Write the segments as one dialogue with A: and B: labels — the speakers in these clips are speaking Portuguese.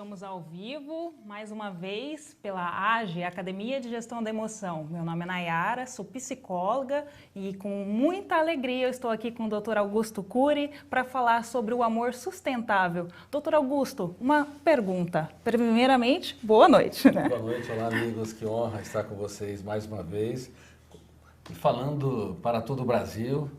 A: Estamos ao vivo, mais uma vez, pela AGE, Academia de Gestão da Emoção. Meu nome é Nayara, sou psicóloga e com muita alegria eu estou aqui com o Dr. Augusto Cury para falar sobre o amor sustentável. Dr. Augusto, uma pergunta. Primeiramente, boa noite. Né?
B: Boa noite, olá amigos, que honra estar com vocês mais uma vez. E falando para todo o Brasil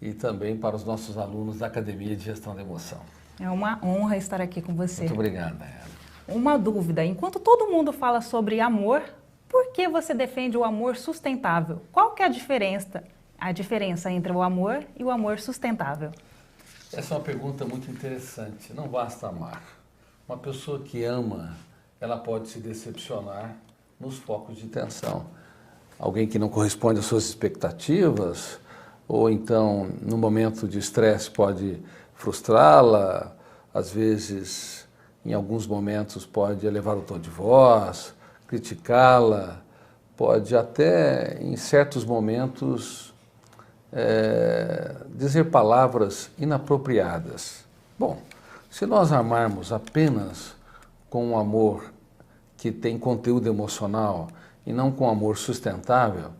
B: e também para os nossos alunos da Academia de Gestão da Emoção.
A: É uma honra estar aqui com você.
B: Muito obrigado, Nayara.
A: Uma dúvida, enquanto todo mundo fala sobre amor, por que você defende o amor sustentável? Qual que é a diferença entre o amor e o amor sustentável?
B: Essa é uma pergunta muito interessante. Não basta amar. Uma pessoa que ama, ela pode se decepcionar nos focos de tensão. Alguém que não corresponde às suas expectativas, ou então, no momento de estresse, pode frustrá-la, às vezes, em alguns momentos, pode elevar o tom de voz, criticá-la, pode até, em certos momentos, dizer palavras inapropriadas. Bom, se nós amarmos apenas com um amor que tem conteúdo emocional e não com amor sustentável,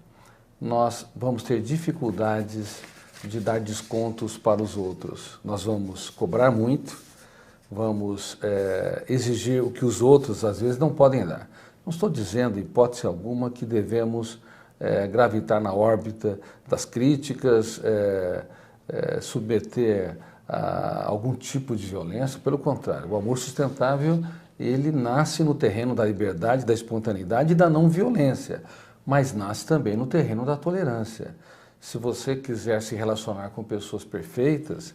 B: nós vamos ter dificuldades de dar descontos para os outros. Nós vamos cobrar muito, vamos exigir o que os outros, às vezes, não podem dar. Não estou dizendo, em hipótese alguma, que devemos gravitar na órbita das críticas, submeter a algum tipo de violência. Pelo contrário, o amor sustentável, ele nasce no terreno da liberdade, da espontaneidade e da não violência, mas nasce também no terreno da tolerância. Se você quiser se relacionar com pessoas perfeitas,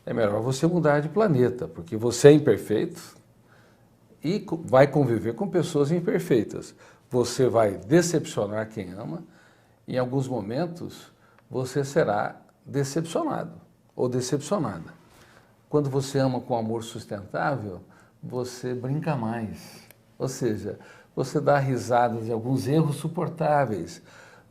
B: é melhor você mudar de planeta, porque você é imperfeito e vai conviver com pessoas imperfeitas. Você vai decepcionar quem ama e, em alguns momentos, você será decepcionado ou decepcionada. Quando você ama com amor sustentável, você brinca mais, ou seja, você dá risadas de alguns erros suportáveis,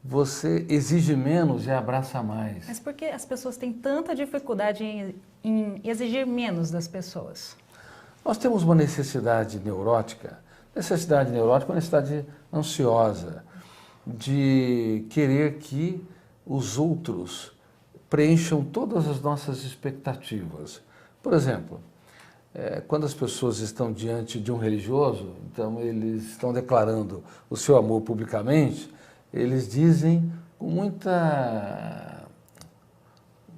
B: você exige menos e abraça mais.
A: Mas por que as pessoas têm tanta dificuldade em exigir menos das pessoas?
B: Nós temos uma necessidade neurótica, uma necessidade ansiosa, de querer que os outros preencham todas as nossas expectativas. Por exemplo, quando as pessoas estão diante de um religioso, então eles estão declarando o seu amor publicamente, eles dizem com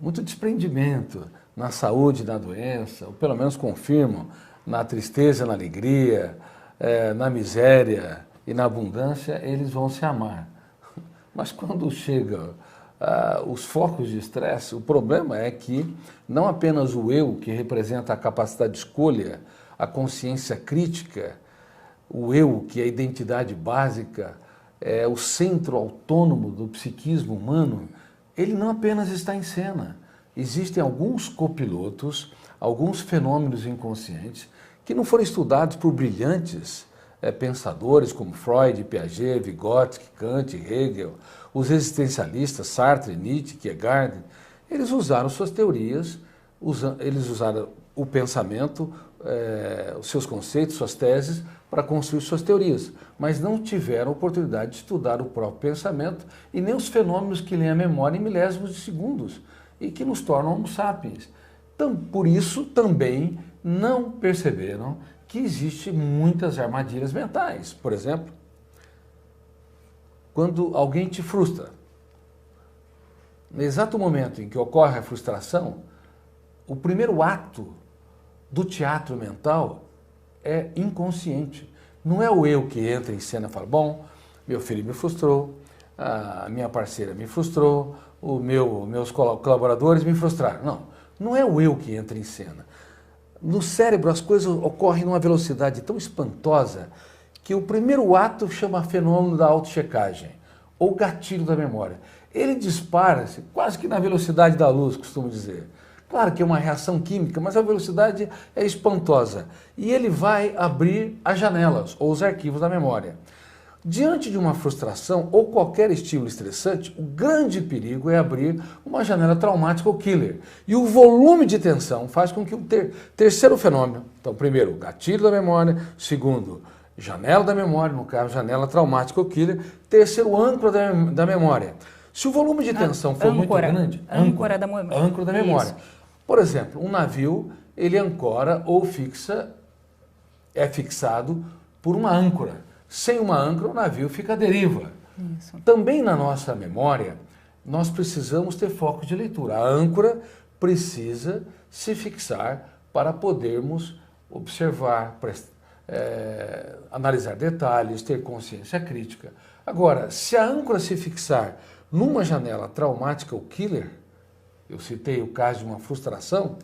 B: muito desprendimento na saúde, na doença, ou pelo menos confirmam na tristeza, na alegria, na miséria e na abundância, eles vão se amar. Mas quando chegam os focos de estresse, o problema é que não apenas o eu, que representa a capacidade de escolha, a consciência crítica, o eu, que é a identidade básica, é o centro autônomo do psiquismo humano, ele não apenas está em cena. Existem alguns copilotos, alguns fenômenos inconscientes que não foram estudados por brilhantes pensadores como Freud, Piaget, Vygotsky, Kant, Hegel, os existencialistas Sartre, Nietzsche, Kierkegaard. Eles usaram suas teorias, eles usaram o pensamento, os seus conceitos, suas teses, para construir suas teorias, mas não tiveram oportunidade de estudar o próprio pensamento e nem os fenômenos que leem a memória em milésimos de segundos e que nos tornam homo sapiens. Então, por isso, também não perceberam que existem muitas armadilhas mentais. Por exemplo, quando alguém te frustra, no exato momento em que ocorre a frustração, o primeiro ato do teatro mental é inconsciente. Não é o eu que entra em cena e fala, bom, meu filho me frustrou, a minha parceira me frustrou, meus colaboradores me frustraram. Não é o eu que entra em cena. No cérebro as coisas ocorrem numa velocidade tão espantosa que o primeiro ato chama fenômeno da autochecagem, ou gatilho da memória. Ele dispara-se quase que na velocidade da luz, costumo dizer. Claro que é uma reação química, mas a velocidade é espantosa. E ele vai abrir as janelas ou os arquivos da memória. Diante de uma frustração ou qualquer estímulo estressante, o grande perigo é abrir uma janela traumática ou killer. E o volume de tensão faz com que o terceiro fenômeno, então primeiro, gatilho da memória, segundo, janela da memória, no caso, janela traumática ou killer, terceiro, âncora da memória. Se o volume de tensão for muito grande,
A: âncora da memória.
B: Âncora da memória. Isso. Por exemplo, um navio, ele ancora ou é fixado por uma âncora. Sem uma âncora, o navio fica à deriva. Isso. Também na nossa memória, nós precisamos ter foco de leitura. A âncora precisa se fixar para podermos observar, analisar detalhes, ter consciência crítica. Agora, se a âncora se fixar numa janela traumática ou killer, eu citei o caso de uma frustração,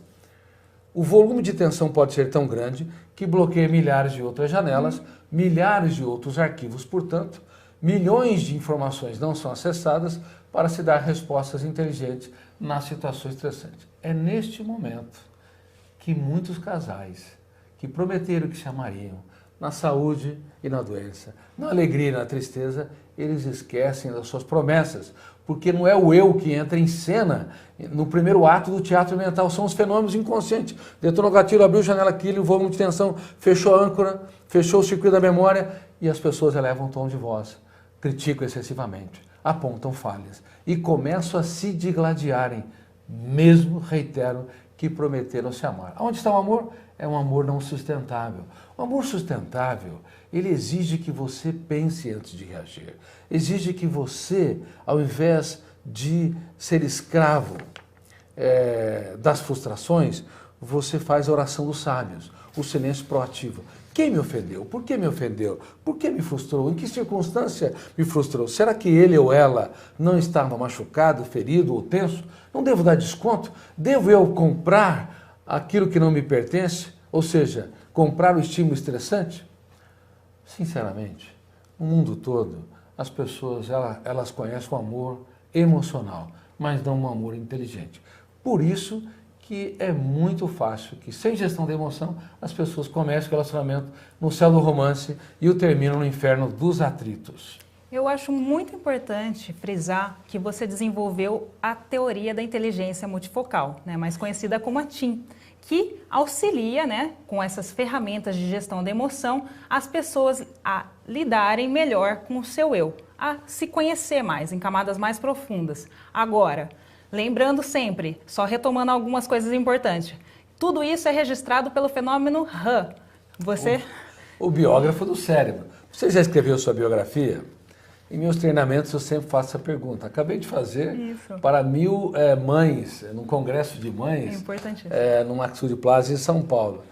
B: o volume de tensão pode ser tão grande que bloqueia milhares de outras janelas, milhares de outros arquivos, portanto, milhões de informações não são acessadas para se dar respostas inteligentes nas situações estressantes. É neste momento que muitos casais que prometeram que se amariam, na saúde e na doença, na alegria e na tristeza, eles esquecem das suas promessas, porque não é o eu que entra em cena no primeiro ato do teatro mental, são os fenômenos inconscientes. Detonou o gatilho, abriu a janela aquilo, o volume de tensão, fechou a âncora, fechou o circuito da memória e as pessoas elevam o tom de voz, criticam excessivamente, apontam falhas e começam a se digladiarem, mesmo, reitero, que prometeram se amar. Onde está o amor? É um amor não sustentável. O amor sustentável, ele exige que você pense antes de reagir. Exige que você, ao invés de ser escravo das frustrações, você faz a oração dos sábios, o silêncio proativo. Quem me ofendeu? Por que me ofendeu? Por que me frustrou? Em que circunstância me frustrou? Será que ele ou ela não estava machucado, ferido ou tenso? Não devo dar desconto? Devo eu comprar aquilo que não me pertence? Ou seja, comprar o estímulo estressante? Sinceramente, no mundo todo, as pessoas elas conhecem o amor emocional, mas não um amor inteligente. Por isso que é muito fácil que, sem gestão da emoção, as pessoas comecem o relacionamento no céu do romance e o terminam no inferno dos atritos.
A: Eu acho muito importante frisar que você desenvolveu a teoria da inteligência multifocal, né, mais conhecida como a TIM, que auxilia, né, com essas ferramentas de gestão da emoção, as pessoas a lidarem melhor com o seu eu, a se conhecer mais, em camadas mais profundas. Agora, lembrando sempre, só retomando algumas coisas importantes, tudo isso é registrado pelo fenômeno RAM. Você...
B: O biógrafo do cérebro. Você já escreveu sua biografia? Em meus treinamentos eu sempre faço essa pergunta. Acabei de fazer para 1000 mães, num congresso de mães, no Maxud Plaza em São Paulo.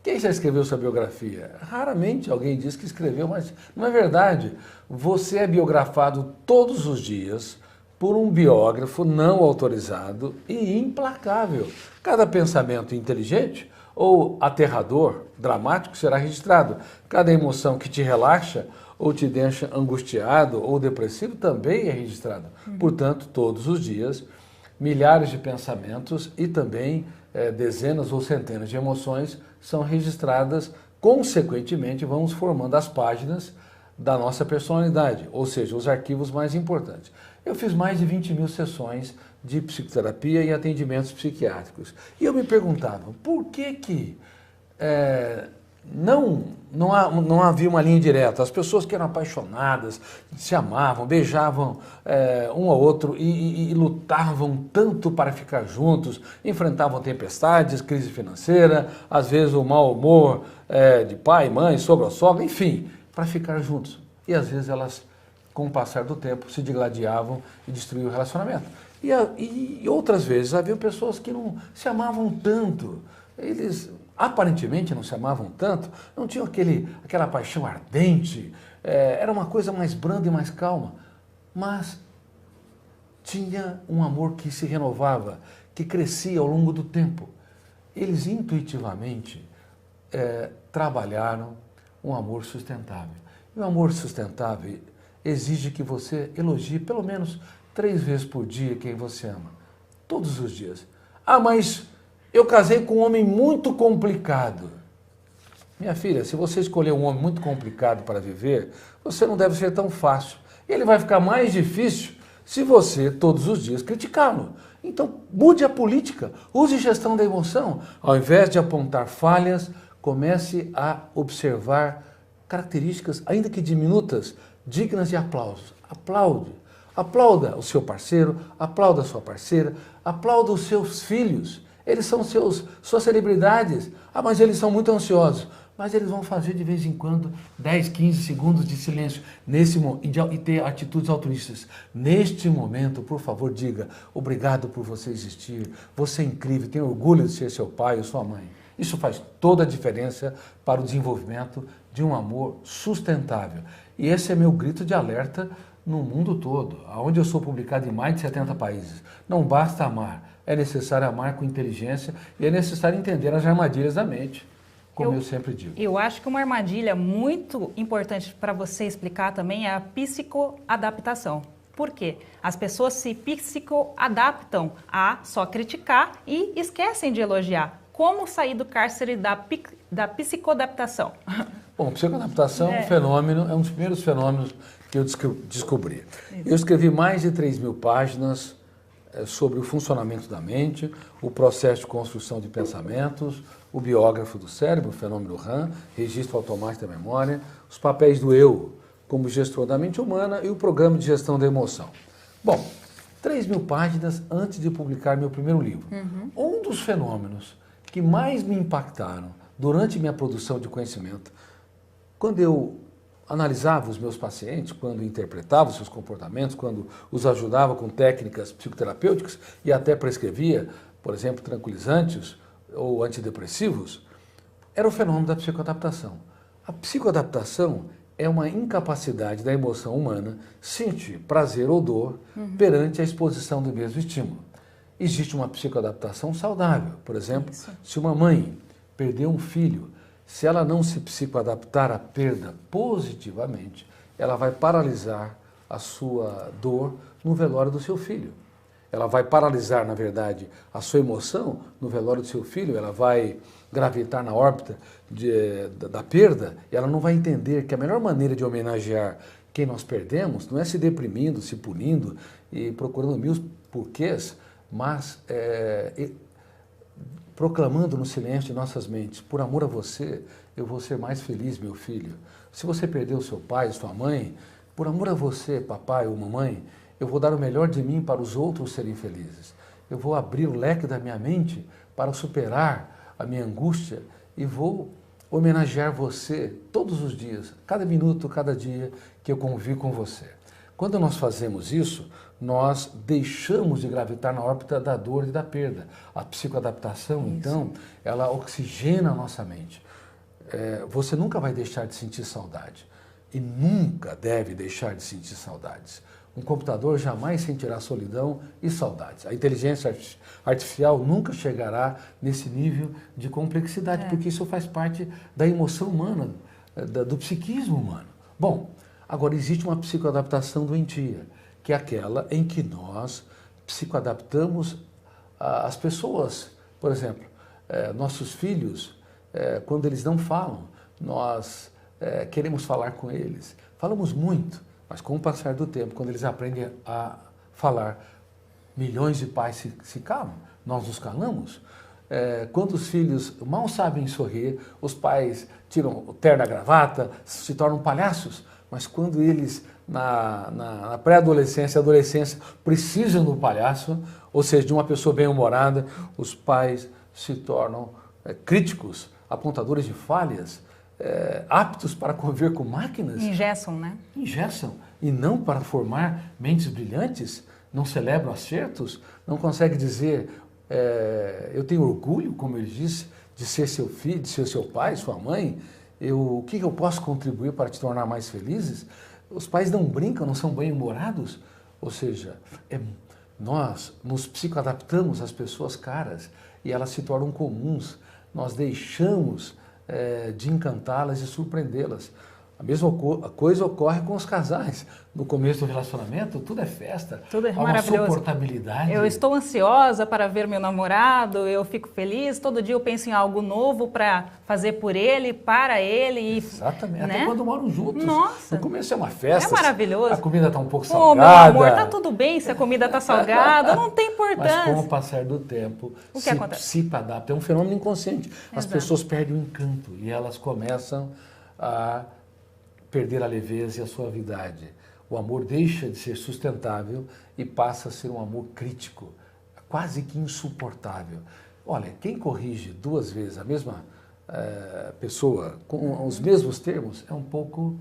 B: Quem já escreveu sua biografia? Raramente alguém diz que escreveu, mas não é verdade. Você é biografado todos os dias por um biógrafo não autorizado e implacável. Cada pensamento inteligente ou aterrador, dramático, será registrado. Cada emoção que te relaxa ou te deixa angustiado ou depressivo também é registrado. Portanto, todos os dias, milhares de pensamentos e também dezenas ou centenas de emoções são registradas. Consequentemente, vamos formando as páginas da nossa personalidade, ou seja, os arquivos mais importantes. Eu fiz mais de 20.000 sessões de psicoterapia e atendimentos psiquiátricos. E eu me perguntava, por que não havia uma linha direta? As pessoas que eram apaixonadas, se amavam, beijavam um ao outro e lutavam tanto para ficar juntos, enfrentavam tempestades, crise financeira, às vezes o mau humor de pai, mãe, sogro, sogra, enfim, para ficar juntos. E às vezes elas, com o passar do tempo, se digladiavam e destruíam o relacionamento. E outras vezes havia pessoas que não se amavam tanto, eles aparentemente não se amavam tanto, não tinham aquela paixão ardente, era uma coisa mais branda e mais calma, mas tinha um amor que se renovava, que crescia ao longo do tempo. Eles intuitivamente trabalharam um amor sustentável. E o amor sustentável exige que você elogie pelo menos 3 vezes por dia quem você ama. Todos os dias. Ah, mas eu casei com um homem muito complicado. minha filha, se você escolher um homem muito complicado para viver, você não deve ser tão fácil. Ele vai ficar mais difícil se você, todos os dias, criticá-lo. Então, mude a política, use gestão da emoção. Ao invés de apontar falhas, comece a observar características, ainda que diminutas, dignas de aplausos. Aplaude. Aplauda o seu parceiro, aplauda a sua parceira, aplauda os seus filhos. Eles são suas celebridades. Ah, mas eles são muito ansiosos. Mas eles vão fazer de vez em quando 10, 15 segundos de silêncio e ter atitudes altruístas. Neste momento, por favor, diga: obrigado por você existir, você é incrível, tenho orgulho de ser seu pai ou sua mãe. Isso faz toda a diferença para o desenvolvimento de um amor sustentável. E esse é meu grito de alerta no mundo todo, onde eu sou publicado em mais de 70 países. Não basta amar, é necessário amar com inteligência e é necessário entender as armadilhas da mente. Como eu sempre digo.
A: Eu acho que uma armadilha muito importante para você explicar também é a psicoadaptação. Por quê? As pessoas se psicoadaptam a só criticar e esquecem de elogiar. Como sair do cárcere da psicoadaptação?
B: Bom, psicoadaptação é um fenômeno, é um dos primeiros fenômenos que eu descobri. Eu escrevi mais de 3.000 páginas sobre o funcionamento da mente, o processo de construção de pensamentos, o biógrafo do cérebro, o fenômeno RAM, registro automático da memória, os papéis do eu como gestor da mente humana e o programa de gestão da emoção. Bom, 3.000 páginas antes de publicar meu primeiro livro. Um dos fenômenos que mais me impactaram durante minha produção de conhecimento, quando eu analisava os meus pacientes, quando interpretava os seus comportamentos, quando os ajudava com técnicas psicoterapêuticas e até prescrevia, por exemplo, tranquilizantes ou antidepressivos, era o fenômeno da psicoadaptação. A psicoadaptação é uma incapacidade da emoção humana sentir prazer ou dor perante a exposição do mesmo estímulo. Existe uma psicoadaptação saudável. Por exemplo, se uma mãe perdeu um filho, se ela não se psicoadaptar à perda positivamente, ela vai paralisar a sua dor no velório do seu filho. Ela vai paralisar, na verdade, a sua emoção no velório do seu filho, ela vai gravitar na órbita da perda e ela não vai entender que a melhor maneira de homenagear quem nós perdemos não é se deprimindo, se punindo e procurando mil porquês, mas proclamando no silêncio de nossas mentes: por amor a você, eu vou ser mais feliz, meu filho. Se você perdeu seu pai, sua mãe, por amor a você, papai ou mamãe, eu vou dar o melhor de mim para os outros serem felizes. Eu vou abrir o leque da minha mente para superar a minha angústia e vou homenagear você todos os dias, cada minuto, cada dia que eu convivo com você. Quando nós fazemos isso, nós deixamos de gravitar na órbita da dor e da perda. A psicoadaptação, então, ela oxigena a nossa mente. Você nunca vai deixar de sentir saudade e nunca deve deixar de sentir saudades. Um computador jamais sentirá solidão e saudades. A inteligência artificial nunca chegará nesse nível de complexidade, porque isso faz parte da emoção humana, do psiquismo humano. Bom, agora existe uma psicoadaptação doentia, que é aquela em que nós psicoadaptamos as pessoas. Por exemplo, nossos filhos, quando eles não falam, nós queremos falar com eles. Falamos muito. Mas com o passar do tempo, quando eles aprendem a falar, milhões de pais se calam, nós nos calamos. Quando os filhos mal sabem sorrir, os pais tiram o terno da gravata, se tornam palhaços. Mas quando eles, na pré-adolescência e adolescência, precisam do palhaço, ou seja, de uma pessoa bem-humorada, os pais se tornam críticos, apontadores de falhas, aptos para conviver com máquinas.
A: Engessam, né?
B: Engessam. E não para formar mentes brilhantes, não celebram acertos, não consegue dizer, eu tenho orgulho, como ele disse, de ser seu filho, de ser seu pai, sua mãe, o que eu posso contribuir para te tornar mais felizes? Os pais não brincam, não são bem-humorados, ou seja, nós nos psicoadaptamos às pessoas caras e elas se tornam comuns, nós deixamos de encantá-las e surpreendê-las. A mesma coisa ocorre com os casais. No começo do relacionamento, tudo é festa.
A: Tudo é
B: há uma
A: maravilhoso.
B: suportabilidade.
A: Eu estou ansiosa para ver meu namorado, eu fico feliz, todo dia eu penso em algo novo para fazer por ele, para ele.
B: Exatamente,
A: né?
B: até quando moram juntos.
A: Nossa.
B: No começo é uma festa.
A: É maravilhoso.
B: A comida está um pouco
A: Ô, meu
B: salgada.
A: amor, tá tudo bem se a comida tá salgada, não tem importância.
B: Mas com o passar do tempo,
A: O que acontece?
B: se adapta. É um fenômeno inconsciente. As
A: Exato.
B: pessoas perdem o encanto e elas começam a perder a leveza e a suavidade. O amor deixa de ser sustentável e passa a ser um amor crítico, quase que insuportável. Olha, quem corrige 2 vezes a mesma pessoa com os mesmos termos é um pouco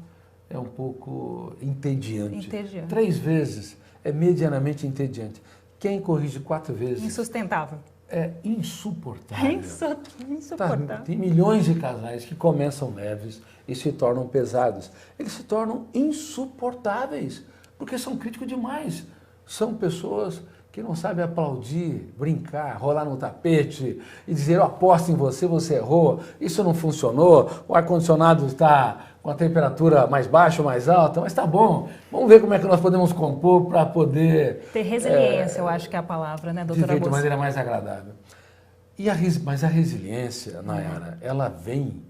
B: entediante. 3 vezes é medianamente entediante. Quem corrige 4 vezes
A: Insustentável.
B: é insuportável.
A: Insuportável.
B: Tá, tem milhões de casais que começam leves e se tornam pesados. Eles se tornam insuportáveis, porque são críticos demais. São pessoas que não sabem aplaudir, brincar, rolar no tapete e dizer, eu aposto em você, você errou, isso não funcionou, o ar-condicionado está com a temperatura mais baixa ou mais alta, mas está bom, vamos ver como é que nós podemos compor para poder...
A: Ter resiliência, eu acho que é a palavra, né, doutora
B: Viver de
A: Augusto?
B: maneira mais agradável. Mas a resiliência, Nayara, ela vem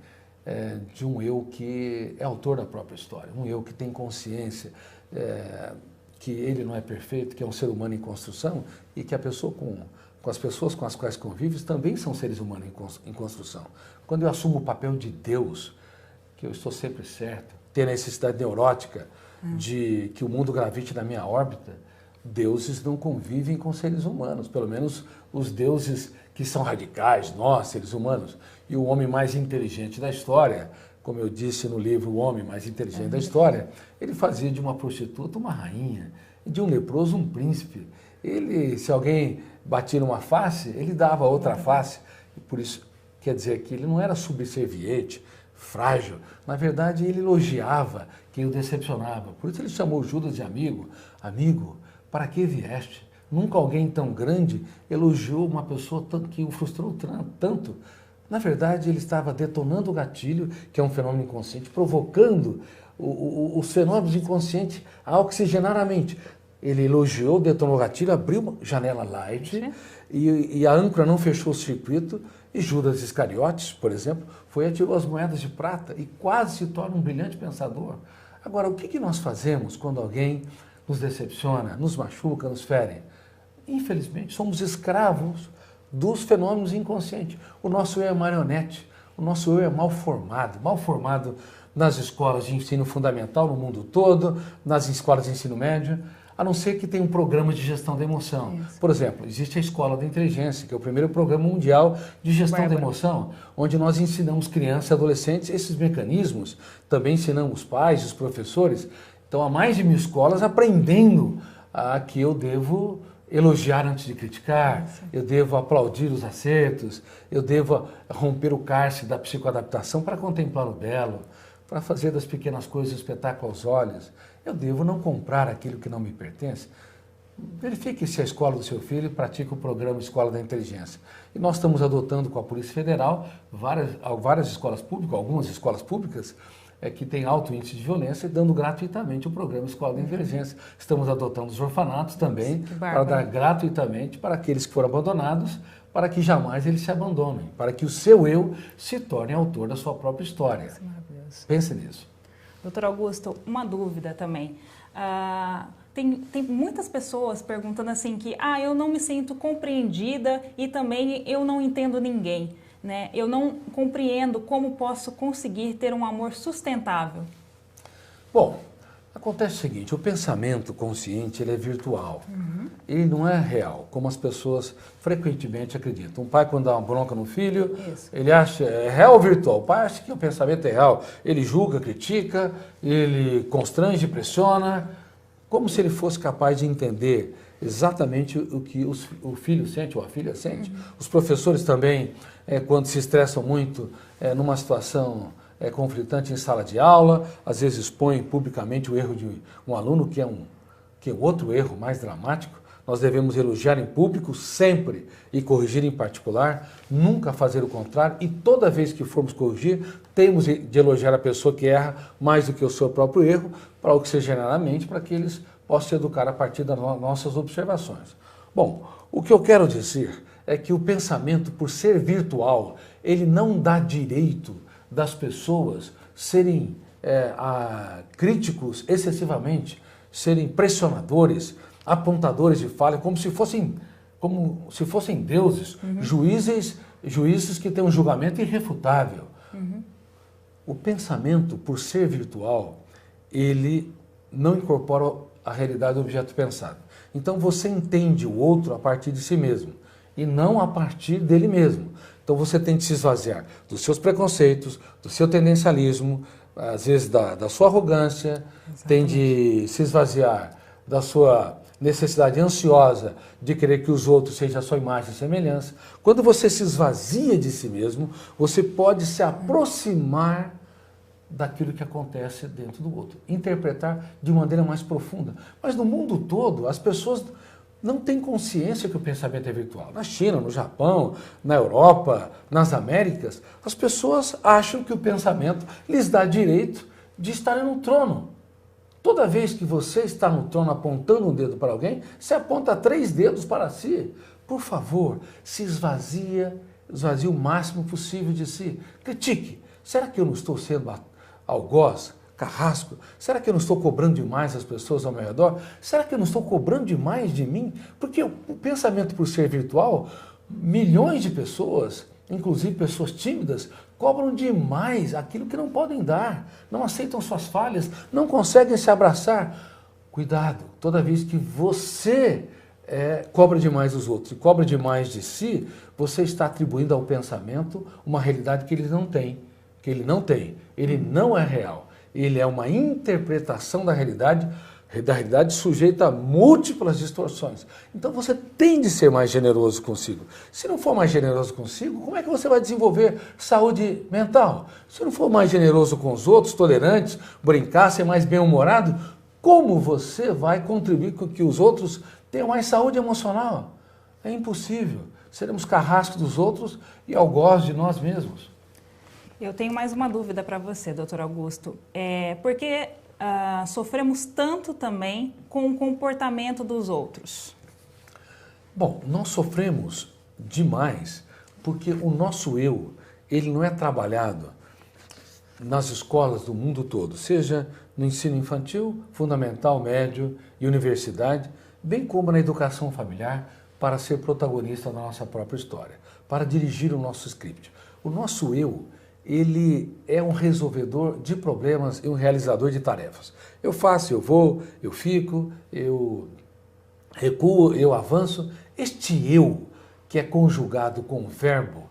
B: de um eu que é autor da própria história, um eu que tem consciência que ele não é perfeito, que é um ser humano em construção e que a pessoa com as pessoas com as quais convives também são seres humanos em construção. Quando eu assumo o papel de Deus, que eu estou sempre certo, ter a necessidade neurótica de que o mundo gravite na minha órbita, deuses não convivem com seres humanos, pelo menos os deuses que são radicais, nós, seres humanos, e o homem mais inteligente da história, como eu disse no livro O Homem Mais Inteligente da História, ele fazia de uma prostituta uma rainha, de um leproso um príncipe. Ele, se alguém batia numa face, ele dava outra face, e por isso quer dizer que ele não era subserviente, frágil, na verdade ele elogiava quem o decepcionava, por isso ele chamou Judas de amigo. Amigo, para que vieste? Nunca alguém tão grande elogiou uma pessoa que o frustrou tanto. Na verdade, ele estava detonando o gatilho, que é um fenômeno inconsciente, provocando os fenômenos inconscientes a oxigenar a mente. Ele elogiou, detonou o gatilho, abriu uma janela light e a âncora não fechou o circuito e Judas Iscariotes, por exemplo, foi e atirou as moedas de prata e quase se torna um brilhante pensador. Agora, o que nós fazemos quando alguém nos decepciona, nos machuca, nos fere? Infelizmente, somos escravos dos fenômenos inconscientes. O nosso eu é marionete, o nosso eu é mal formado nas escolas de ensino fundamental no mundo todo, nas escolas de ensino médio, a não ser que tenha um programa de gestão da emoção. Isso. Por exemplo, existe a Escola da Inteligência, que é o primeiro programa mundial de gestão da emoção, onde nós ensinamos crianças e adolescentes esses mecanismos, também ensinamos pais, os professores. Então, há mais de 1000 escolas aprendendo que eu devo elogiar antes de criticar, eu devo aplaudir os acertos, eu devo romper o cárcere da psicoadaptação para contemplar o belo, para fazer das pequenas coisas um espetáculo aos olhos. Eu devo não comprar aquilo que não me pertence. Verifique se a escola do seu filho pratica o programa Escola da Inteligência. E nós estamos adotando com a Polícia Federal várias escolas públicas, algumas escolas públicas, que tem alto índice de violência, dando gratuitamente o programa Escola da Inteligência. Estamos adotando os orfanatos também, para dar gratuitamente para aqueles que foram abandonados, para que jamais eles se abandonem, para que o seu eu se torne autor da sua própria história. Isso é maravilhoso. Pense nisso.
A: Doutor Augusto, uma dúvida também. Tem muitas pessoas perguntando assim que eu não me sinto compreendida e também eu não entendo ninguém. Né? Eu não compreendo como posso conseguir ter um amor sustentável.
B: Bom, acontece o seguinte, o pensamento consciente ele é virtual, ele não é real, como as pessoas frequentemente acreditam. Um pai quando dá uma bronca no filho, ele acha, é real ou virtual? O pai acha que o pensamento é real, ele julga, critica, ele constrange, pressiona, como se ele fosse capaz de entender exatamente o que o filho sente ou a filha sente. Os professores também, quando se estressam muito numa situação conflitante em sala de aula, às vezes expõem publicamente o erro de um aluno, que é outro erro mais dramático. nós devemos elogiar em público sempre e corrigir em particular, nunca fazer o contrário, e toda vez que formos corrigir, temos de elogiar a pessoa que erra mais do que o seu próprio erro, para oxigenar a mente, para que eles possam se educar a partir das nossas observações. Bom, o que eu quero dizer é que o pensamento, por ser virtual, ele não dá direito das pessoas serem críticos excessivamente, serem pressionadores, apontadores de falha, como se fossem deuses, juízes que têm um julgamento irrefutável. O pensamento, por ser virtual, ele não incorpora a realidade do objeto pensado. Então você entende o outro a partir de si mesmo e não a partir dele mesmo. Então você tem de se esvaziar dos seus preconceitos, do seu tendencialismo, às vezes da sua arrogância, tem de se esvaziar da sua necessidade ansiosa de querer que os outros sejam a sua imagem e semelhança. Quando você se esvazia de si mesmo, você pode se aproximar daquilo que acontece dentro do outro, interpretar de maneira mais profunda. Mas no mundo todo, as pessoas não têm consciência que o pensamento é virtual. Na China, no Japão, na Europa, nas Américas, as pessoas acham que o pensamento lhes dá direito de estarem no trono. Toda vez que você está no trono apontando um dedo para alguém, você aponta 3 dedos para si. Por favor, se esvazie o máximo possível de si. Critique. Será que eu não estou sendo algoz, carrasco? Será que eu não estou cobrando demais as pessoas ao meu redor? Será que eu não estou cobrando demais de mim? Porque o pensamento, por ser virtual, milhões de pessoas, inclusive pessoas tímidas, cobram demais aquilo que não podem dar, não aceitam suas falhas, não conseguem se abraçar. Cuidado, toda vez que você cobra demais dos outros e cobra demais de si, você está atribuindo ao pensamento uma realidade que ele não tem. Ele não é real. Ele é uma interpretação da realidade sujeita a múltiplas distorções. Então você tem de ser mais generoso consigo. Se não for mais generoso consigo, como é que você vai desenvolver saúde mental? Se não for mais generoso com os outros, tolerantes, brincar, ser mais bem-humorado, como você vai contribuir com que os outros tenham mais saúde emocional? É impossível. Seremos carrascos dos outros e algoz de nós mesmos.
A: Eu tenho mais uma dúvida para você, doutor Augusto. Por que sofremos tanto também com o comportamento dos outros?
B: Bom, nós sofremos demais porque o nosso eu, ele não é trabalhado nas escolas do mundo todo, seja no ensino infantil, fundamental, médio e universidade, bem como na educação familiar, para ser protagonista da nossa própria história, para dirigir o nosso script. O nosso eu, ele é um resolvedor de problemas e um realizador de tarefas. Eu faço, eu vou, eu fico, eu recuo, eu avanço. Este eu, que é conjugado com o verbo,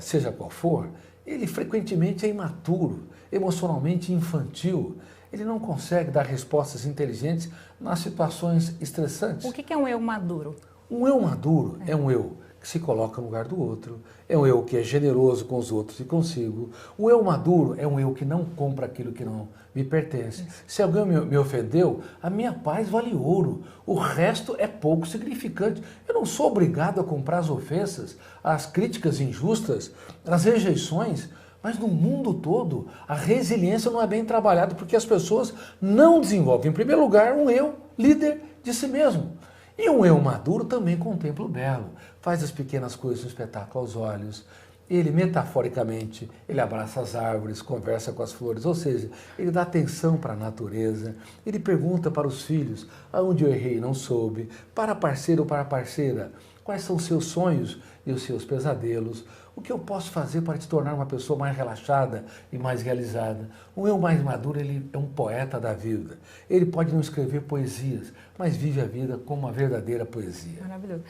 B: seja qual for, ele frequentemente é imaturo, emocionalmente infantil. Ele não consegue dar respostas inteligentes nas situações estressantes.
A: O que é um eu maduro?
B: Um eu maduro é um eu que se coloca no lugar do outro, é um eu que é generoso com os outros e consigo. O eu maduro é um eu que não compra aquilo que não me pertence. Se alguém me ofendeu, a minha paz vale ouro, o resto é pouco significante. Eu não sou obrigado a comprar as ofensas, as críticas injustas, as rejeições, mas no mundo todo a resiliência não é bem trabalhada porque as pessoas não desenvolvem, em primeiro lugar, um eu líder de si mesmo. E um eu maduro também contempla o belo, faz as pequenas coisas um espetáculo aos olhos. Ele, metaforicamente, ele abraça as árvores, conversa com as flores, ou seja, ele dá atenção para a natureza, ele pergunta para os filhos, aonde eu errei e não soube, para parceiro ou para parceira, quais são os seus sonhos e os seus pesadelos, o que eu posso fazer para te tornar uma pessoa mais relaxada e mais realizada. Um eu mais maduro, ele é um poeta da vida. Ele pode não escrever poesias, mas vive a vida como uma verdadeira poesia.
A: Maravilhoso.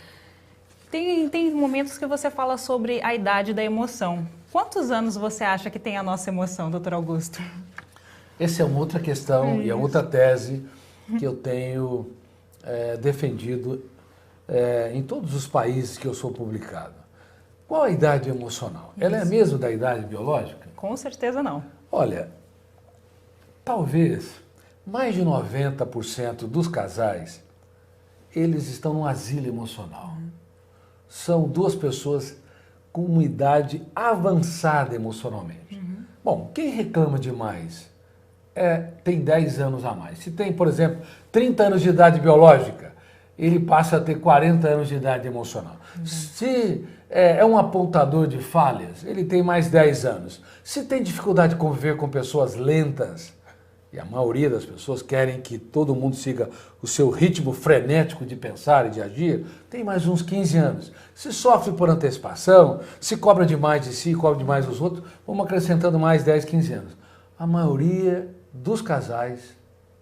A: Tem momentos que você fala sobre a idade da emoção. Quantos anos você acha que tem a nossa emoção, doutor Augusto?
B: Essa é uma outra questão e é outra tese que eu tenho defendido em todos os países que eu sou publicado. Qual a idade emocional? Ela é a mesma da idade biológica?
A: Com certeza não.
B: Olha, talvez mais de 90% dos casais, eles estão num asilo emocional. São duas pessoas com uma idade avançada emocionalmente. Bom, quem reclama demais tem 10 anos a mais. Se tem, por exemplo, 30 anos de idade biológica, ele passa a ter 40 anos de idade emocional. Se é um apontador de falhas, ele tem mais 10 anos. Se tem dificuldade de conviver com pessoas lentas, e a maioria das pessoas querem que todo mundo siga o seu ritmo frenético de pensar e de agir, tem mais uns 15 anos. Se sofre por antecipação, se cobra demais de si, cobra demais dos outros, vamos acrescentando mais 10, 15 anos. A maioria dos casais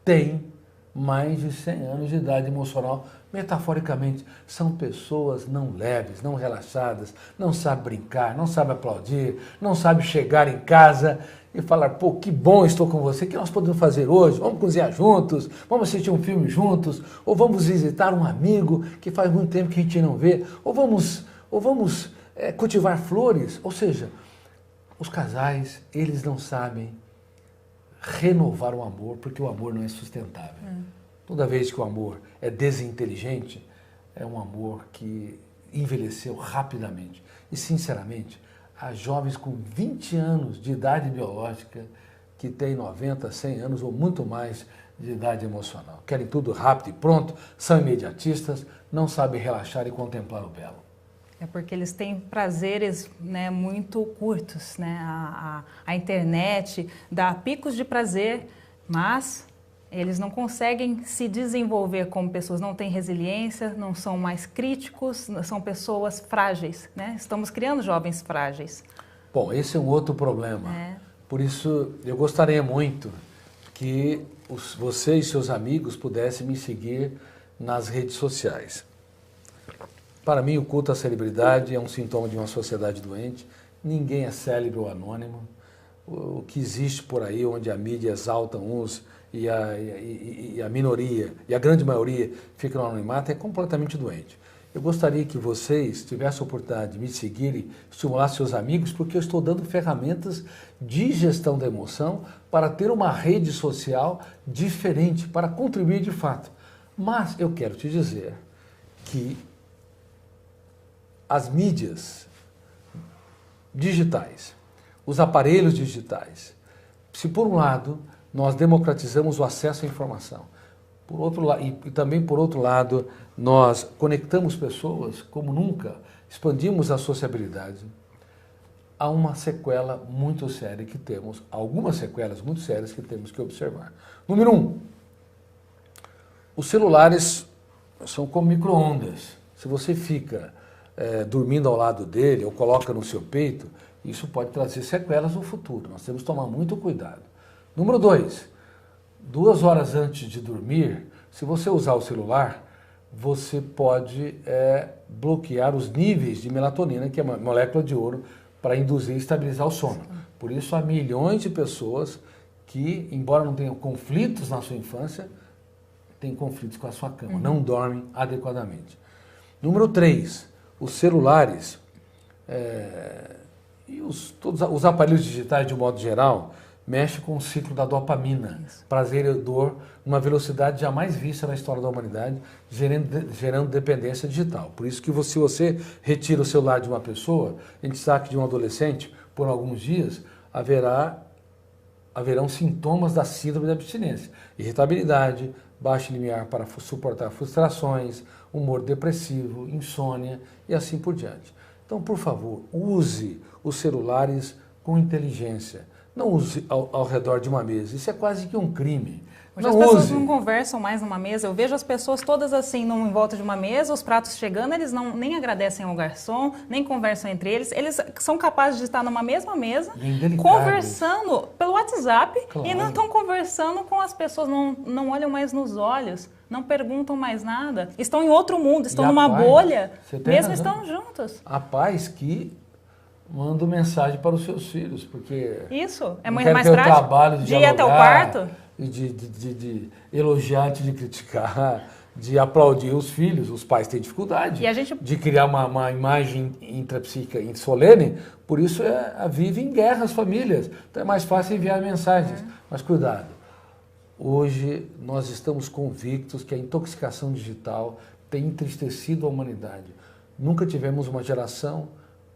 B: tem mais de 100 anos de idade emocional. Metaforicamente, são pessoas não leves, não relaxadas, não sabem brincar, não sabem aplaudir, não sabem chegar em casa e falar, pô, que bom estou com você, o que nós podemos fazer hoje? Vamos cozinhar juntos, vamos assistir um filme juntos, ou vamos visitar um amigo que faz muito tempo que a gente não vê, ou vamos cultivar flores. Ou seja, os casais, eles não sabem renovar o amor, porque o amor não é sustentável. Toda vez que o amor é desinteligente, é um amor que envelheceu rapidamente. E, sinceramente, há jovens com 20 anos de idade biológica que têm 90, 100 anos ou muito mais de idade emocional. Querem tudo rápido e pronto, são imediatistas, não sabem relaxar e contemplar o belo.
A: É porque eles têm prazeres, né, muito curtos, né? A internet dá picos de prazer, mas eles não conseguem se desenvolver como pessoas, não têm resiliência, não são mais críticos, são pessoas frágeis, né? Estamos criando jovens frágeis.
B: Bom, esse é um outro problema. Por isso, eu gostaria muito que você e seus amigos pudessem me seguir nas redes sociais. Para mim, o culto à celebridade é um sintoma de uma sociedade doente. Ninguém é célebre ou anônimo. O que existe por aí, onde a mídia exalta uns e a minoria, e a grande maioria fica no anonimato, é completamente doente. Eu gostaria que vocês tivessem a oportunidade de me seguir e estimular seus amigos, porque eu estou dando ferramentas de gestão da emoção para ter uma rede social diferente, para contribuir de fato. Mas eu quero te dizer que as mídias digitais, os aparelhos digitais, se por um lado nós democratizamos o acesso à informação, por outro lado, e também por outro lado nós conectamos pessoas como nunca, expandimos a sociabilidade, há uma sequela muito séria que temos, algumas sequelas muito sérias que temos que observar. Número 1, os celulares são como micro-ondas. Se você fica dormindo ao lado dele ou coloca no seu peito, isso pode trazer sequelas no futuro. Nós temos que tomar muito cuidado. Número 2, 2 horas antes de dormir, se você usar o celular, você pode bloquear os níveis de melatonina, que é uma molécula de ouro, para induzir e estabilizar o sono. Por isso, há milhões de pessoas que, embora não tenham conflitos na sua infância, têm conflitos com a sua cama, não dormem adequadamente. Número 3, os celulares e todos os aparelhos digitais, de um modo geral, mexem com o ciclo da dopamina, prazer e dor, numa velocidade jamais vista na história da humanidade, gerando dependência digital. Por isso que se você retira o celular de uma pessoa, em destaque de um adolescente, por alguns dias, haverão sintomas da síndrome da abstinência. Irritabilidade, baixo limiar para suportar frustrações, humor depressivo, insônia e assim por diante. Então, por favor, use os celulares com inteligência. Não use ao redor de uma mesa. Isso é quase que um crime.
A: Hoje as pessoas não conversam mais numa mesa. Eu vejo as pessoas todas assim, em volta de uma mesa, os pratos chegando, eles nem agradecem ao garçom, nem conversam entre eles. Eles são capazes de estar numa mesma mesa, conversando pelo WhatsApp, claro, e não estão conversando com as pessoas, não olham mais nos olhos, não perguntam mais nada. Estão em outro mundo, estão numa bolha, mesmo estão juntos.
B: Há pais que mandam mensagem para os seus filhos, porque
A: isso é muito mais prático
B: trabalho de
A: ir até o quarto.
B: De elogiar, de criticar, de aplaudir os filhos. Os pais têm dificuldade de criar uma imagem intrapsíquica solene, por isso vive em guerra as famílias. Então é mais fácil enviar mensagens. Mas cuidado, hoje nós estamos convictos que a intoxicação digital tem entristecido a humanidade. Nunca tivemos uma geração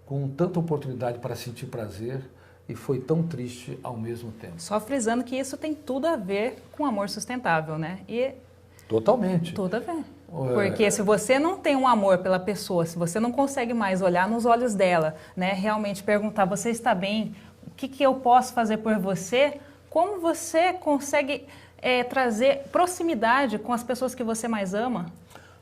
B: com tanta oportunidade para sentir prazer e foi tão triste ao mesmo tempo.
A: Só frisando que isso tem tudo a ver com amor sustentável, né? E
B: totalmente.
A: Tudo a ver. Porque se você não tem um amor pela pessoa, se você não consegue mais olhar nos olhos dela, né, realmente perguntar, você está bem? O que eu posso fazer por você? Como você consegue trazer proximidade com as pessoas que você mais ama?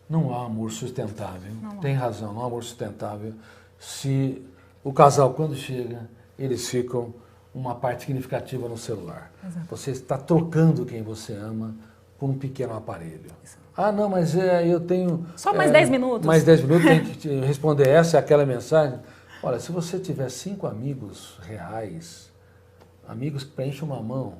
B: Não há amor sustentável. Tem razão, não há amor sustentável. Se o casal, quando chega, eles ficam uma parte significativa no celular.
A: Exato.
B: Você está trocando quem você ama por um pequeno aparelho. Ah, não, mas eu tenho...
A: Só mais 10 minutos.
B: Mais 10 minutos, tem que te responder essa e aquela mensagem. Olha, se você tiver 5 amigos reais, amigos que preenchem uma mão,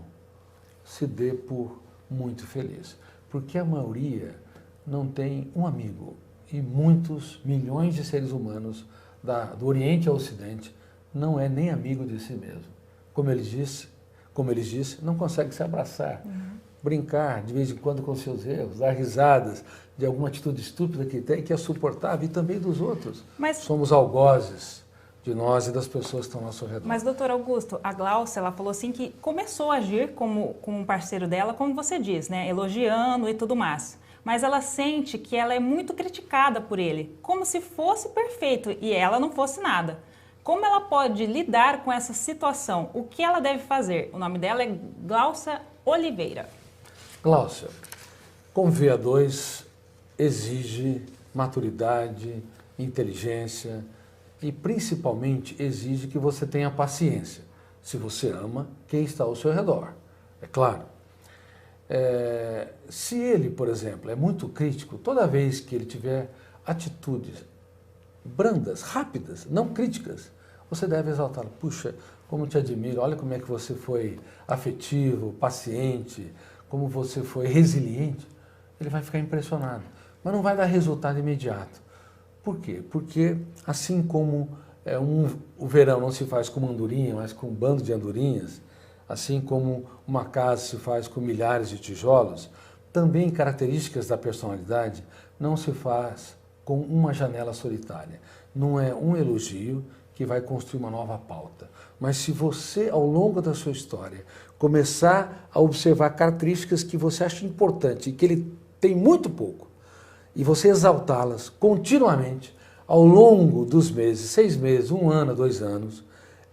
B: se dê por muito feliz. Porque a maioria não tem um amigo. E muitos, milhões de seres humanos, do Oriente ao Ocidente, não é nem amigo de si mesmo. Como eles disse, não consegue se abraçar. Brincar de vez em quando com seus erros, dar risadas de alguma atitude estúpida que tem, que é suportável, e também dos outros.
A: Mas
B: somos algozes de nós e das pessoas que estão ao nosso redor.
A: Mas, doutor Augusto, a Gláucia, ela falou assim que começou a agir como um parceiro dela, como você diz, né, elogiando e tudo mais. Mas ela sente que ela é muito criticada por ele, como se fosse perfeito e ela não fosse nada. Como ela pode lidar com essa situação? O que ela deve fazer? O nome dela é Gláucia Oliveira.
B: Gláucia, conviver a dois exige maturidade, inteligência e principalmente exige que você tenha paciência. Se você ama quem está ao seu redor, é claro. Se ele, por exemplo, é muito crítico, toda vez que ele tiver atitudes brandas, rápidas, não críticas, você deve exaltá-lo. Puxa, como te admiro, olha como é que você foi afetivo, paciente, como você foi resiliente. Ele vai ficar impressionado, mas não vai dar resultado imediato. Por quê? Porque assim como o verão não se faz com uma andorinha, mas com um bando de andorinhas, assim como uma casa se faz com milhares de tijolos, também características da personalidade não se faz com uma janela solitária. Não é um elogio que vai construir uma nova pauta. Mas se você, ao longo da sua história, começar a observar características que você acha importante e que ele tem muito pouco, e você exaltá-las continuamente, ao longo dos meses, 6 meses, 1 ano, 2 anos,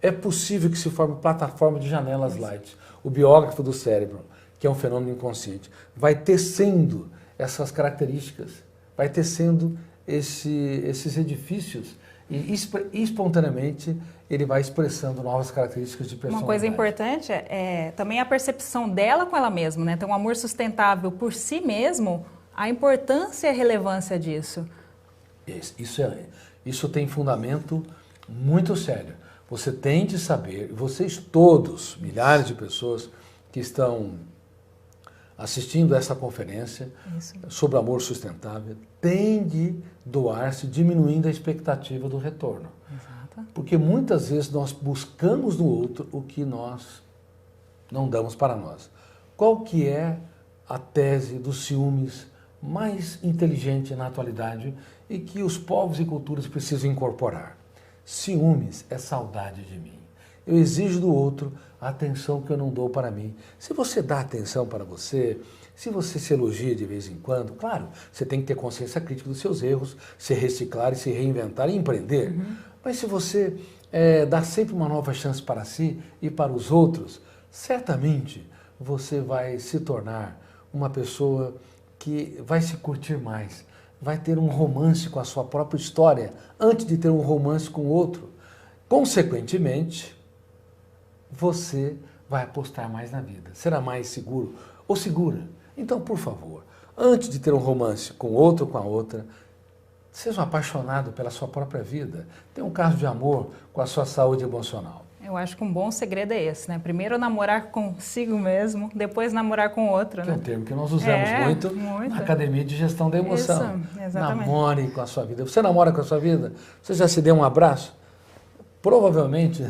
B: é possível que se forme plataforma de janelas light. O biógrafo do cérebro, que é um fenômeno inconsciente, vai tecendo essas características, vai tecendo esses edifícios e espontaneamente ele vai expressando novas características de personalidade.
A: Uma coisa importante é também a percepção dela com ela mesma, né? Ter um amor sustentável por si mesmo, a importância e a relevância disso.
B: Isso tem fundamento muito sério. Você tem de saber, vocês todos, milhares de pessoas que estão assistindo a essa conferência sobre amor sustentável, têm de doar-se diminuindo a expectativa do retorno.
A: Exato.
B: Porque muitas vezes nós buscamos no outro o que nós não damos para nós. Qual que é a tese dos ciúmes mais inteligente na atualidade e que os povos e culturas precisam incorporar? Ciúmes é saudade de mim. Eu exijo do outro a atenção que eu não dou para mim. Se você dá atenção para você, se você se elogia de vez em quando, claro, você tem que ter consciência crítica dos seus erros, se reciclar e se reinventar e empreender. Mas se você dá sempre uma nova chance para si e para os outros, certamente você vai se tornar uma pessoa que vai se curtir mais, vai ter um romance com a sua própria história antes de ter um romance com o outro. Consequentemente, você vai apostar mais na vida, será mais seguro ou segura. Então, por favor, antes de ter um romance com outro ou com a outra, seja um apaixonado pela sua própria vida. Tenha um caso de amor com a sua saúde emocional.
A: Eu acho que um bom segredo é esse, né? Primeiro namorar consigo mesmo, depois namorar com outro,
B: Que
A: né?
B: é um termo que nós usamos muito na Academia de Gestão da Emoção.
A: Isso, exatamente.
B: Namore com a sua vida. Você namora com a sua vida? Você já se deu um abraço? Provavelmente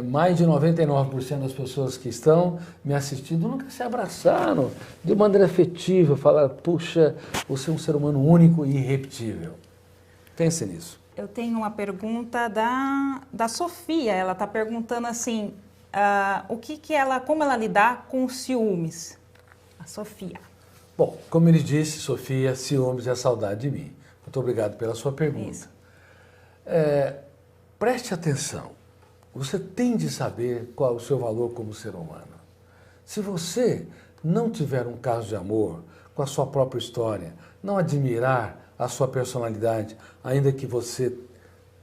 B: mais de 99% das pessoas que estão me assistindo nunca se abraçaram de maneira afetiva, falaram, puxa, você é um ser humano único e irrepetível. Pense nisso.
A: Eu tenho uma pergunta da Sofia. Ela está perguntando assim, como ela lidar com os ciúmes? A Sofia.
B: Bom, como ele disse, Sofia, ciúmes é saudade de mim. Muito obrigado pela sua pergunta. Preste atenção. Você tem de saber qual é o seu valor como ser humano. Se você não tiver um caso de amor com a sua própria história, não admirar a sua personalidade, ainda que você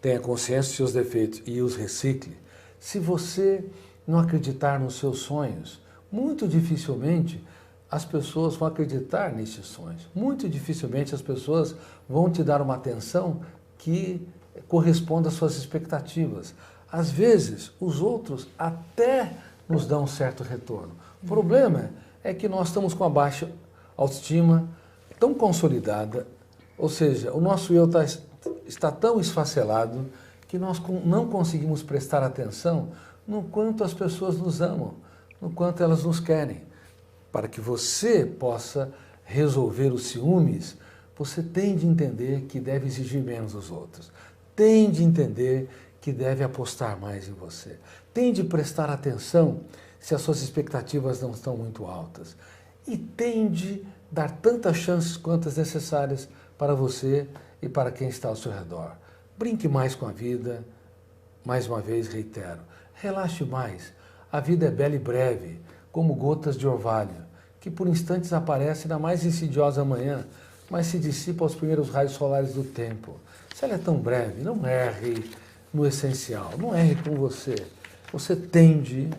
B: tenha consciência dos seus defeitos e os recicle, se você não acreditar nos seus sonhos, muito dificilmente as pessoas vão acreditar nesses sonhos. Muito dificilmente as pessoas vão te dar uma atenção que corresponda às suas expectativas. Às vezes, os outros até nos dão um certo retorno. O problema é que nós estamos com a baixa autoestima tão consolidada, ou seja, o nosso eu está tão esfacelado que nós não conseguimos prestar atenção no quanto as pessoas nos amam, no quanto elas nos querem. Para que você possa resolver os ciúmes, você tem de entender que deve exigir menos dos outros. Tem de entender que deve apostar mais em você. Tem de prestar atenção se as suas expectativas não estão muito altas. E tem de dar tantas chances quantas necessárias para você e para quem está ao seu redor. Brinque mais com a vida. Mais uma vez, reitero, relaxe mais. A vida é bela e breve, como gotas de orvalho, que por instantes aparecem na mais insidiosa manhã, mas se dissipa aos primeiros raios solares do tempo. Se ela é tão breve, não erre no essencial, não erre com você. Você tem de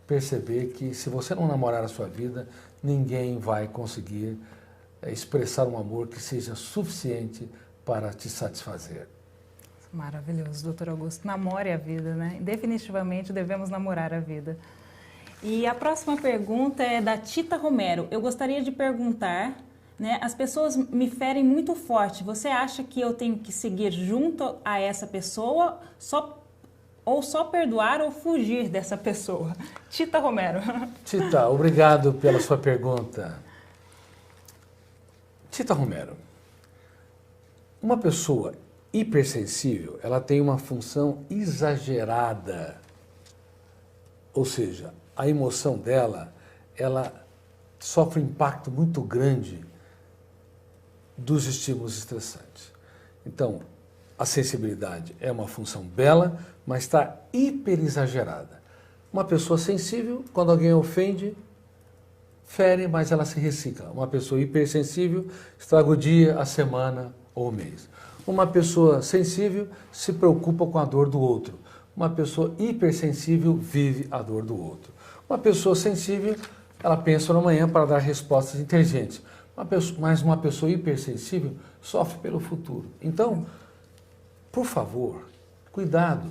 B: perceber que se você não namorar a sua vida, ninguém vai conseguir expressar um amor que seja suficiente para te satisfazer.
A: Maravilhoso, doutor Augusto. Namore a vida, né? Definitivamente devemos namorar a vida. E a próxima pergunta é da Tita Romero. Eu gostaria de perguntar, né, as pessoas me ferem muito forte. Você acha que eu tenho que seguir junto a essa pessoa ou só perdoar ou fugir dessa pessoa? Tita Romero.
B: Tita, obrigado pela sua pergunta. Tita Romero, uma pessoa hipersensível, ela tem uma função exagerada, ou seja, a emoção dela, ela sofre um impacto muito grande dos estímulos estressantes. Então, a sensibilidade é uma função bela, mas está hiperexagerada. Uma pessoa sensível, quando alguém a ofende, fere, mas ela se recicla. Uma pessoa hipersensível estraga o dia, a semana ou o mês. Uma pessoa sensível se preocupa com a dor do outro. Uma pessoa hipersensível vive a dor do outro. Uma pessoa sensível, ela pensa no amanhã para dar respostas inteligentes. Mas uma pessoa hipersensível sofre pelo futuro. Então, por favor, cuidado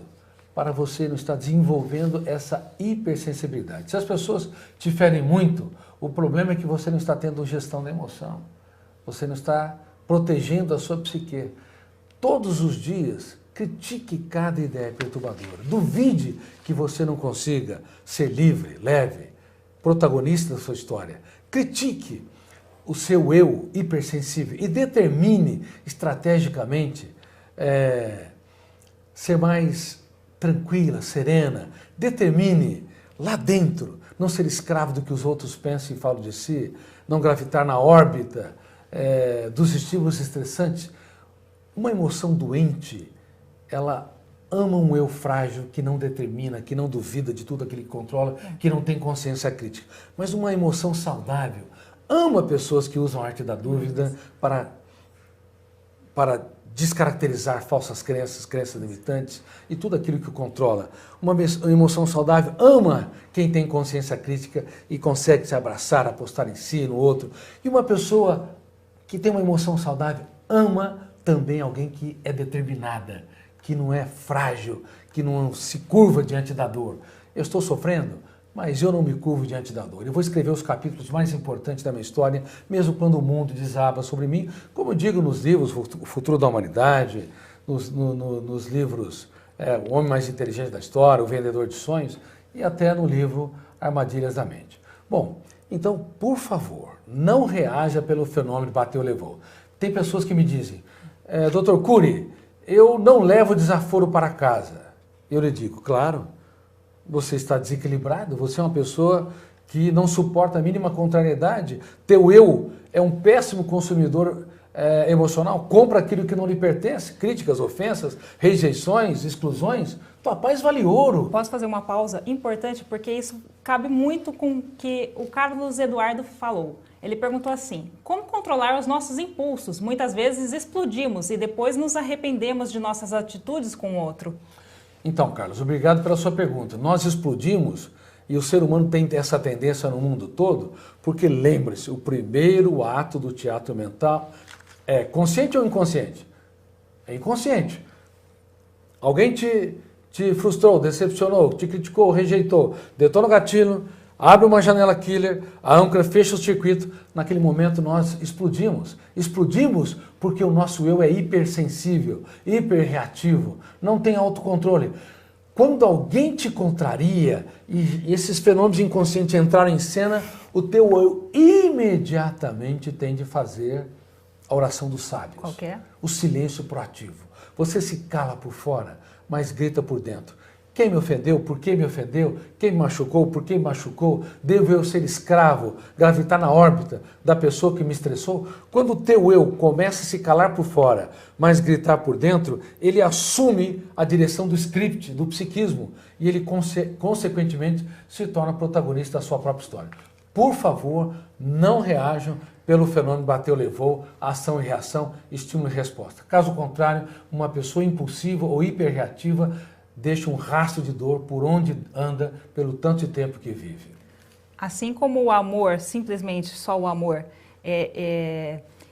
B: para você não estar desenvolvendo essa hipersensibilidade. Se as pessoas te ferem muito, o problema é que você não está tendo gestão da emoção. Você não está protegendo a sua psique. Todos os dias, critique cada ideia perturbadora. Duvide que você não consiga ser livre, leve, protagonista da sua história. Critique o seu eu hipersensível e determine estrategicamente ser mais tranquila, serena. Determine lá dentro não ser escravo do que os outros pensam e falam de si, não gravitar na órbita dos estímulos estressantes. Uma emoção doente, ela ama um eu frágil que não determina, que não duvida de tudo aquilo que controla, que não tem consciência crítica. Mas uma emoção saudável ama pessoas que usam a arte da dúvida para descaracterizar falsas crenças, crenças limitantes e tudo aquilo que o controla. Uma emoção saudável ama quem tem consciência crítica e consegue se abraçar, apostar em si, no outro. E uma pessoa que tem uma emoção saudável ama também alguém que é determinada, que não é frágil, que não se curva diante da dor. Eu estou sofrendo, mas eu não me curvo diante da dor. Eu vou escrever os capítulos mais importantes da minha história, mesmo quando o mundo desaba sobre mim, como eu digo nos livros O Futuro da Humanidade, nos livros O Homem Mais Inteligente da História, O Vendedor de Sonhos e até no livro Armadilhas da Mente. Bom, então, por favor, não reaja pelo fenômeno bateu, levou. Tem pessoas que me dizem, Dr. Cury, eu não levo desaforo para casa. Eu lhe digo, claro, você está desequilibrado, você é uma pessoa que não suporta a mínima contrariedade, teu eu é um péssimo consumidor emocional, compra aquilo que não lhe pertence, críticas, ofensas, rejeições, exclusões, tua paz vale ouro.
A: Posso fazer uma pausa importante, porque isso cabe muito com o que o Carlos Eduardo falou. Ele perguntou assim, como controlar os nossos impulsos? Muitas vezes explodimos e depois nos arrependemos de nossas atitudes com o outro.
B: Então, Carlos, obrigado pela sua pergunta. Nós explodimos e o ser humano tem essa tendência no mundo todo, porque lembre-se, o primeiro ato do teatro mental é consciente ou inconsciente? É inconsciente. Alguém te frustrou, decepcionou, te criticou, rejeitou, detona o gatilho, abre uma janela killer, a âncora fecha o circuito. Naquele momento nós explodimos. Explodimos porque o nosso eu é hipersensível, hiperreativo, não tem autocontrole. Quando alguém te contraria e esses fenômenos inconscientes entraram em cena, o teu eu imediatamente tem de fazer a oração dos sábios.
A: Qual que é?
B: O silêncio proativo. Você se cala por fora, mas grita por dentro. Quem me ofendeu? Por que me ofendeu? Quem me machucou? Por que me machucou? Devo eu ser escravo, gravitar na órbita da pessoa que me estressou? Quando o teu eu começa a se calar por fora, mas gritar por dentro, ele assume a direção do script, do psiquismo, e ele, consequentemente, se torna protagonista da sua própria história. Por favor, não reajam pelo fenômeno bateu, levou, ação e reação, estímulo e resposta. Caso contrário, uma pessoa impulsiva ou hiperreativa deixa um rastro de dor por onde anda, pelo tanto de tempo que vive.
A: Assim como o amor, simplesmente só o amor,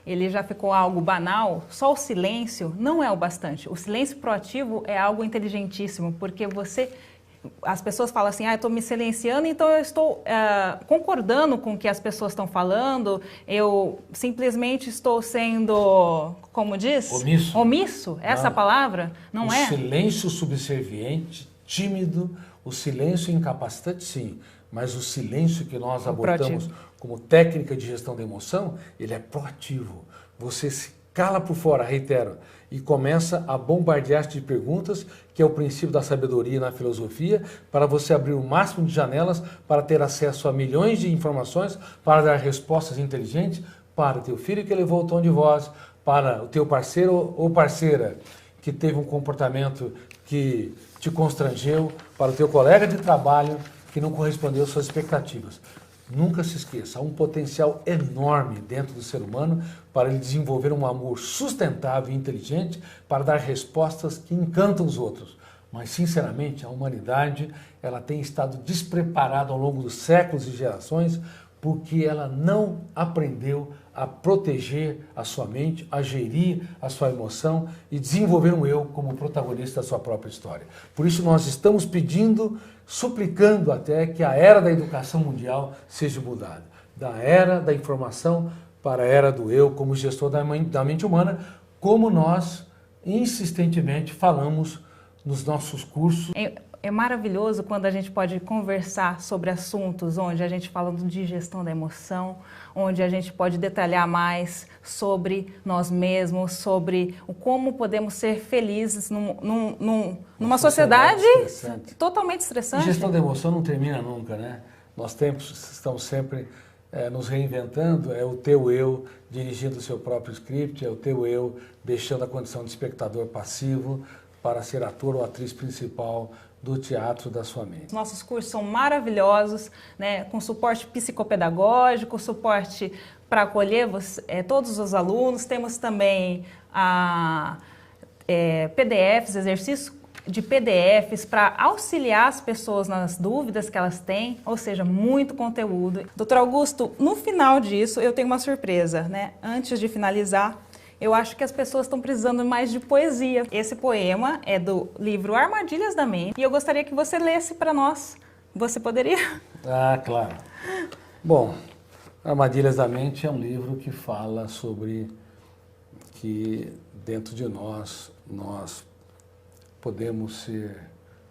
A: ele já ficou algo banal, só o silêncio não é o bastante. O silêncio proativo é algo inteligentíssimo, porque as pessoas falam assim, eu estou me silenciando, então eu estou concordando com o que as pessoas estão falando, eu simplesmente estou sendo, como diz?
B: Omisso.
A: Omisso, essa palavra, não é?
B: O silêncio subserviente, tímido, o silêncio incapacitante, sim, mas o silêncio que nós abordamos como técnica de gestão da emoção, ele é proativo. Você se cala por fora, reitero, e começa a bombardear-te de perguntas, que é o princípio da sabedoria na filosofia, para você abrir o máximo de janelas, para ter acesso a milhões de informações, para dar respostas inteligentes para o teu filho que elevou o tom de voz, para o teu parceiro ou parceira que teve um comportamento que te constrangeu, para o teu colega de trabalho que não correspondeu às suas expectativas. Nunca se esqueça, há um potencial enorme dentro do ser humano para ele desenvolver um amor sustentável e inteligente para dar respostas que encantam os outros. Mas, sinceramente, a humanidade ela tem estado despreparada ao longo dos séculos e gerações porque ela não aprendeu a proteger a sua mente, a gerir a sua emoção e desenvolver um eu como protagonista da sua própria história. Por isso nós estamos pedindo, suplicando até que a era da educação mundial seja mudada. Da era da informação para a era do eu como gestor da mente humana, como nós insistentemente falamos nos nossos cursos.
A: É maravilhoso quando a gente pode conversar sobre assuntos onde a gente fala de gestão da emoção, onde a gente pode detalhar mais sobre nós mesmos, sobre como podemos ser felizes numa sociedade totalmente estressante.
B: A gestão da emoção não termina nunca, né? Nós estamos sempre nos reinventando, é o teu eu dirigindo o seu próprio script, é o teu eu deixando a condição de espectador passivo para ser ator ou atriz principal do teatro da sua mente.
A: Nossos cursos são maravilhosos, né, com suporte psicopedagógico, suporte para acolher todos os alunos. Temos também PDFs, exercícios de PDFs para auxiliar as pessoas nas dúvidas que elas têm, ou seja, muito conteúdo. Doutor Augusto, no final disso eu tenho uma surpresa, né? Antes de finalizar, eu acho que as pessoas estão precisando mais de poesia. Esse poema é do livro Armadilhas da Mente e eu gostaria que você lesse para nós. Você poderia?
B: Ah, claro. Bom, Armadilhas da Mente é um livro que fala sobre que dentro de nós podemos ser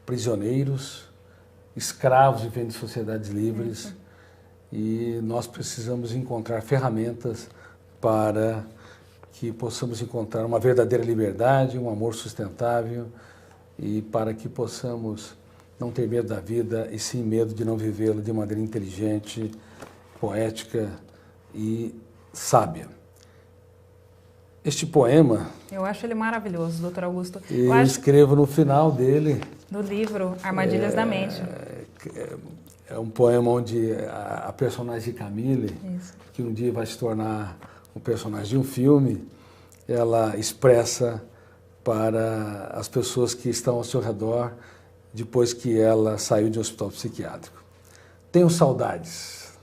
B: prisioneiros, escravos vivendo em sociedades livres, e nós precisamos encontrar ferramentas para que possamos encontrar uma verdadeira liberdade, um amor sustentável, e para que possamos não ter medo da vida e sim medo de não vivê-la de maneira inteligente, poética e sábia. Este poema...
A: Eu acho ele maravilhoso, doutor Augusto.
B: Eu escrevo no final dele...
A: Do livro Armadilhas da Mente.
B: É um poema onde a personagem Camille, que um dia vai se tornar um personagem de um filme, ela expressa para as pessoas que estão ao seu redor depois que ela saiu de um hospital psiquiátrico. Tenho saudades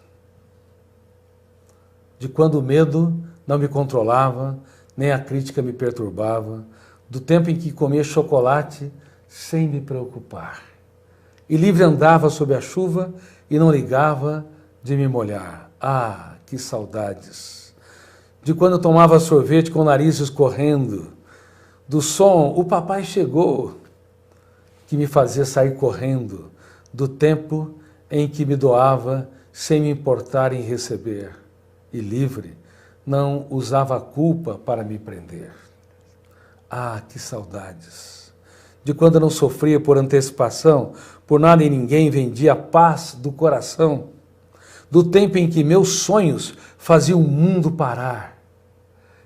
B: de quando o medo não me controlava, nem a crítica me perturbava, do tempo em que comia chocolate sem me preocupar. E livre andava sob a chuva e não ligava de me molhar. Ah, que saudades! De quando eu tomava sorvete com o nariz escorrendo, do som, o papai chegou, que me fazia sair correndo, do tempo em que me doava sem me importar em receber, e livre, não usava a culpa para me prender. Ah, que saudades! De quando eu não sofria por antecipação, por nada e ninguém vendia a paz do coração, do tempo em que meus sonhos faziam o mundo parar,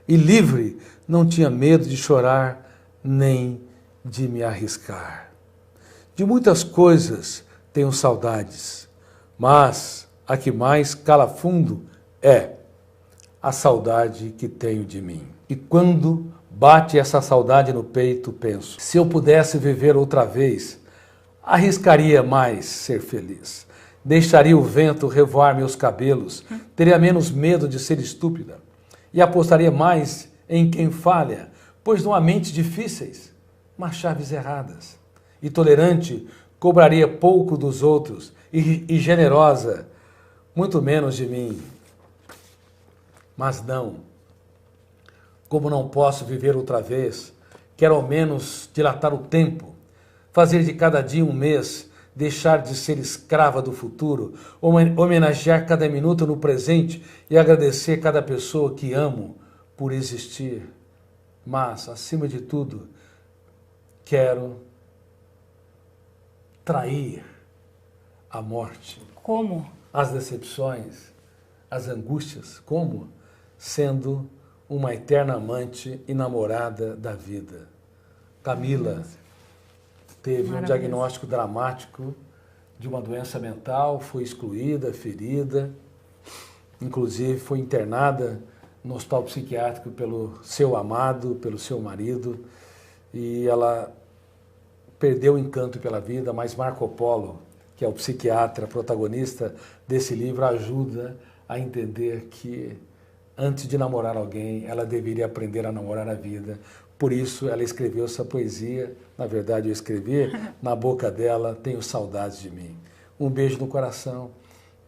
B: e livre, não tinha medo de chorar, nem de me arriscar. De muitas coisas tenho saudades, mas a que mais cala fundo é a saudade que tenho de mim. E quando bate essa saudade no peito, penso, se eu pudesse viver outra vez, arriscaria mais ser feliz. Deixaria o vento revoar meus cabelos, teria menos medo de ser estúpida e apostaria mais em quem falha, pois não há mentes difíceis, mas chaves erradas. E tolerante, cobraria pouco dos outros e generosa, muito menos de mim. Mas não, como não posso viver outra vez, quero ao menos dilatar o tempo, fazer de cada dia um mês, deixar de ser escrava do futuro, homenagear cada minuto no presente e agradecer cada pessoa que amo por existir. Mas, acima de tudo, quero trair a morte.
A: Como?
B: As decepções, as angústias. Como? Sendo uma eterna amante e namorada da vida. Camila teve um diagnóstico dramático de uma doença mental, foi excluída, ferida, inclusive foi internada no hospital psiquiátrico pelo seu amado, pelo seu marido, e ela perdeu o encanto pela vida, mas Marco Polo, que é o psiquiatra protagonista desse livro, ajuda a entender que antes de namorar alguém, ela deveria aprender a namorar a vida. Por isso, ela escreveu essa poesia. Na verdade, eu escrevi na boca dela, tenho saudades de mim. Um beijo no coração,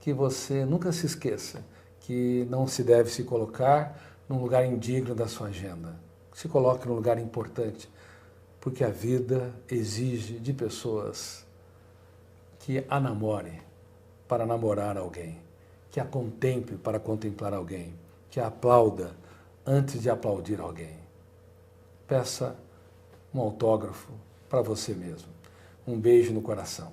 B: que você nunca se esqueça que não se deve se colocar num lugar indigno da sua agenda. Se coloque num lugar importante, porque a vida exige de pessoas que a namorem para namorar alguém, que a contemple para contemplar alguém, que a aplauda antes de aplaudir alguém. Peça um autógrafo para você mesmo. Um beijo no coração.